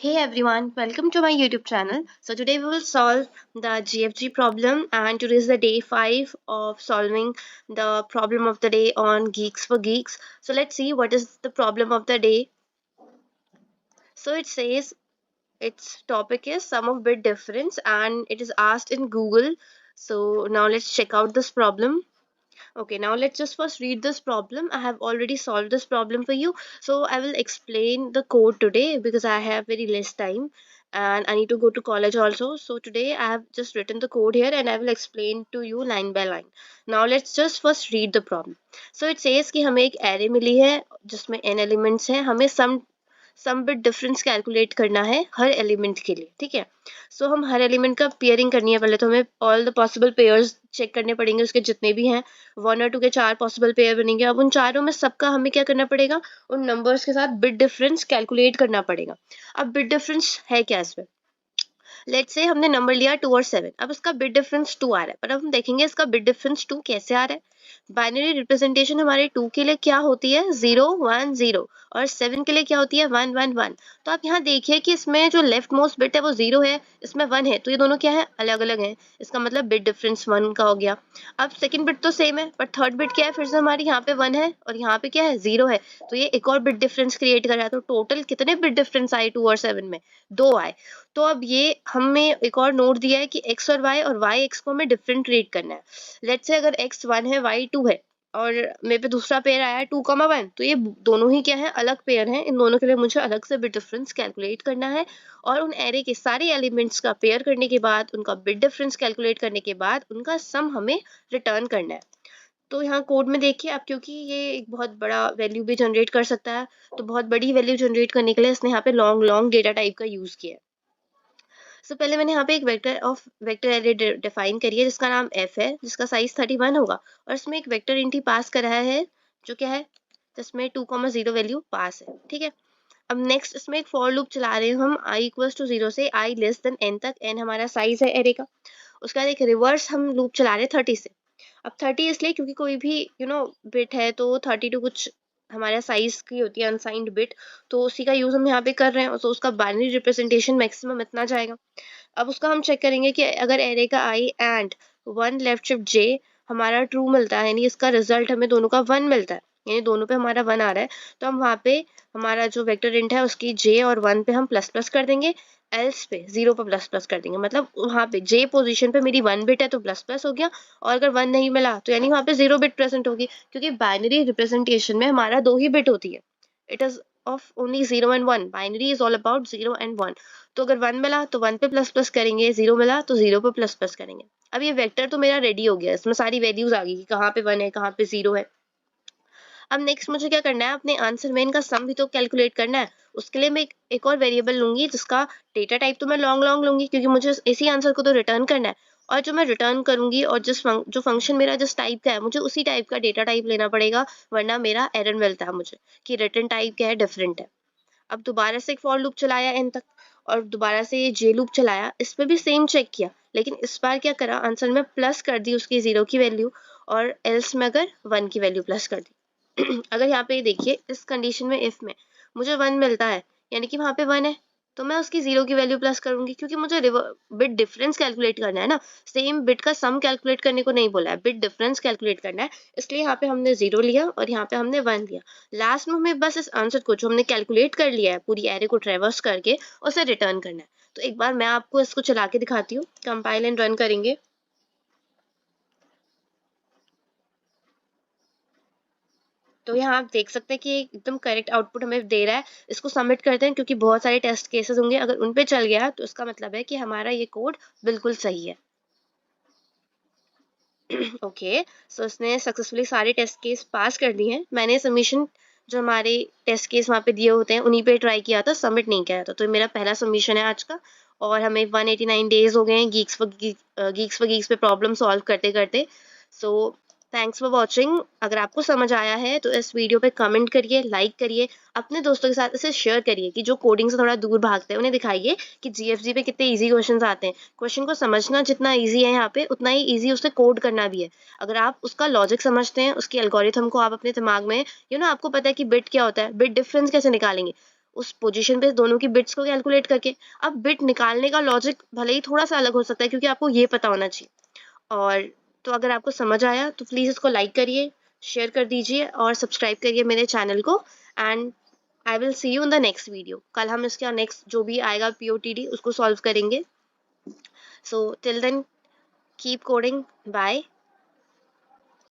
Hey everyone, welcome to my YouTube channel. So today we will solve the GFG problem, and today is the day 5 of solving the problem of the day on Geeks for Geeks. So let's see what is the problem of the day. So it says its topic is sum of bit difference and it is asked in Google. So now let's check out this problem. Okay, now let's just first read this problem. I have already solved this problem for you. So I will explain the code today because I have very less time and I need to go to college also. So today I have just written the code here and I will explain to you line by line. Now let's just first read the problem. So it says कि हमें एक array मिली है जिसमें n elements हैं. हमें सम bit difference calculate करना है हर element के लिए. ठीक है, सो हम हर एलिमेंट का पेयरिंग करनी है. पहले तो हमें all the possible pairs check करने पड़ेंगे, उसके जितने भी हैं 1 और 2 के 4 पॉसिबल पेयर बनेंगे. अब उन चारों में सबका हमें क्या करना पड़ेगा, उन नंबर्स के साथ बिट डिफरेंस कैलकुलेट करना पड़ेगा. अब बिट डिफरेंस है क्या इसमें, लेट्स से हमने नंबर लिया 2 और 7. अब इसका बिट डिफरेंस 2 आ रहा है, पर अब हम देखेंगे इसका बिट डिफरेंस 2 कैसे आ रहा है. बाइनरी रिप्रेजेंटेशन हमारे 2 के लिए क्या होती है 0 1 0 और 7 के लिए क्या होती है 1 1 1. तो आप यहाँ देखिए कि इसमें जो लेफ्ट मोस्ट बिट है वो 0 है, इसमें 1 है, तो ये दोनों क्या है अलग अलग हैं. इसका मतलब बिट डिफरेंस 1 का हो गया. अब सेकंड बिट तो सेम है, पर थर्ड बिट क्या है, फिर से हमारी यहाँ पे 1 है और यहाँ पे क्या है 0 है, तो ये एक और बिट डिफरेंस क्रिएट कर रहा है. तो टोटल कितने बिट डिफरेंस आए 2 और 7 में, 2 आए. तो अब ये हमें एक और नोट दिया है कि x और y x को हमें डिफरेंट ट्रीट करना है. लेट्स से अगर x 1 है y 2 है और मेरे पे दूसरा पेयर आया है 2,1, तो ये दोनों ही क्या है अलग पेयर हैं. इन दोनों के लिए मुझे अलग से बिट डिफरेंस कैलकुलेट करना है और उन एरे के सारे एलिमेंट्स का पेयर करने के बाद उनका बिट डिफरेंस कैलकुलेट करने के बाद उनका सम हमें रिटर्न करना है. तो यहाँ कोड में देखिए आप, क्योंकि ये एक बहुत बड़ा वैल्यू भी जनरेट कर सकता है, तो बहुत बड़ी वैल्यू जनरेट करने के लिए इसने यहाँ पे लॉन्ग लॉन्ग डेटा टाइप का यूज किया है. सो पहले मैंने यहाँ पे एक वेक्टर एरे डिफाइन करी है जिसका नाम f है, जिसका साइज 31 होगा और इसमें एक वेक्टर इंटी पास करा है जो क्या है, जिसमें 2,0 वैल्यू पास है. ठीक है, अब नेक्स्ट इसमें एक फॉर लूप चला रहे हैं हम i इक्वल्स टू 0 से i लेस देन n तक. n हमारा साइज है एरे का. उसके बाद एक रिवर्स हम लूप चला रहे हैं 30 से. अब 30 इसलिए क्योंकि कोई भी बिट है तो 32 कुछ हमारा साइज की होती है अनसाइंड बिट, तो उसी का यूज हम यहाँ पे कर रहे हैं, तो उसका बाइनरी रिप्रेजेंटेशन मैक्सिमम इतना जाएगा. अब उसका हम चेक करेंगे कि अगर एरे का i and 1 left shift j हमारा ट्रू मिलता है, यानी इसका रिजल्ट हमें दोनों का 1 मिलता है, यानी दोनों पे हमारा 1 आ रहा है, तो हम वहाँ पे हमारा जो वेक्टर इंट है उसकी j और 1 पे हम प्लस प्लस कर देंगे, एल्स पे 0 पे प्लस प्लस कर देंगे. मतलब वहाँ पे j पोजीशन पे मेरी 1 बिट है तो प्लस प्लस हो गया, और अगर 1 नहीं मिला तो यानी वहाँ पे 0 बिट प्रेजेंट होगी, क्योंकि बाइनरी रिप्रेजेंटेशन में हमारा 2 ही बिट होती है. It is of only 0 and 1. Binary is all about 0 and 1. तो अगर 1 मिला तो 1 पे प्लस प्लस करेंगे, 0 मिला तो 0 पे प्लस प्लस करेंगे. अब ये वेक्टर तो मेरा रेडी हो गया, इसमें सारी वैल्यूज आ गई कि कहाँ पे 1 है कहाँ पे 0 है. अब नेक्स्ट मुझे क्या करना है, अपने आंसर में इनका सम भी तो कैलकुलेट करना है. उसके लिए मैं एक और वेरिएबल लूंगी जिसका डेटा टाइप तो मैं लॉन्ग लॉन्ग लूंगी, क्योंकि मुझे इसी आंसर को तो रिटर्न करना है. और जो मैं रिटर्न करूंगी और जो फंक्शन मेरा जिस टाइप का है मुझे उसी टाइप का डेटा टाइप लेना पड़ेगा, वरना मेरा एरर मिलता है मुझे कि रिटर्न टाइप क्या है, डिफरेंट है. अब दोबारा से एक फॉर लूप चलाया एन तक और दोबारा से ये जे लूप चलाया, इस पे भी सेम चेक किया, लेकिन इस बार क्या करा, आंसर में प्लस कर दी उसकी 0 की वैल्यू और एल्स में अगर 1 की वैल्यू प्लस कर दी. अगर यहाँ पे देखिए इस कंडीशन में इफ में मुझे 1 मिलता है, यानी कि वहाँ पे 1 है, तो मैं उसकी 0 की वैल्यू प्लस करूंगी, क्योंकि मुझे बिट डिफरेंस कैलकुलेट करना है ना, सेम बिट का सम कैलकुलेट करने को नहीं बोला है, बिट डिफरेंस कैलकुलेट करना है. इसलिए यहाँ पे हमने 0 लिया और यहाँ पे हमने 1 लिया. लास्ट में हमें बस इस आंसर को जो हमने कैलकुलेट कर लिया है पूरी एरे को ट्रेवर्स करके उसे रिटर्न करना है. तो एक बार मैं आपको इसको चला के दिखाती हूँ. कंपाइल एंड रन करेंगे. तो यहाँ आप देख सकते हैं कि एकदम करेक्ट आउटपुट हमें दे रहा है. इसको सबमिट करते हैं, क्योंकि बहुत सारे टेस्ट केसेस होंगे, अगर उन पे चल गया तो इसका मतलब है कि हमारा ये कोड बिल्कुल सही है. ओके, सो इसने सक्सेसफुली सारे टेस्ट केस पास कर दिए हैं. मैंने सबमिशन जो हमारे टेस्ट केस वहाँ पे दिए होते हैं उन्हीं पे ट्राई किया था, सबमिट नहीं किया था. तो ये मेरा पहला सबमिशन है आज का, और हमें 189 डेज हो गए हैं गीक्स पे प्रॉब्लम सॉल्व करते करते. So thanks for watching. अगर आपको समझ आया है तो इस वीडियो पे कमेंट करिए, लाइक करिए, अपने दोस्तों के साथ इसे शेयर करिए कि जो कोडिंग से थोड़ा दूर भागते हैं उन्हें दिखाइए कि जीएफजी पे कितने इजी क्वेश्चंस आते हैं. क्वेश्चन को समझना जितना इजी है यहाँ पे, उतना ही इजी उसे कोड करना भी है. अगर आप उसका लॉजिक समझते हैं, उसकी एल्गोरिथम को आप अपने दिमाग में आपको पता है कि बिट क्या होता है, बिट डिफरेंस कैसे निकालेंगे, उस पोजीशन पे दोनों की बिट्स को कैलकुलेट करके। अब बिट निकालने का लॉजिक भले ही थोड़ा सा अलग हो सकता है, क्योंकि आपको ये पता होना चाहिए। और तो अगर आपको समझ आया तो प्लीज़ इसको लाइक करिए, शेयर कर दीजिए और सब्सक्राइब करिए मेरे चैनल को। And I will see you in the next video. कल हम इसका नेक्स्ट जो भी आएगा POTD उसको सॉल्व करेंगे। So till then keep coding, bye.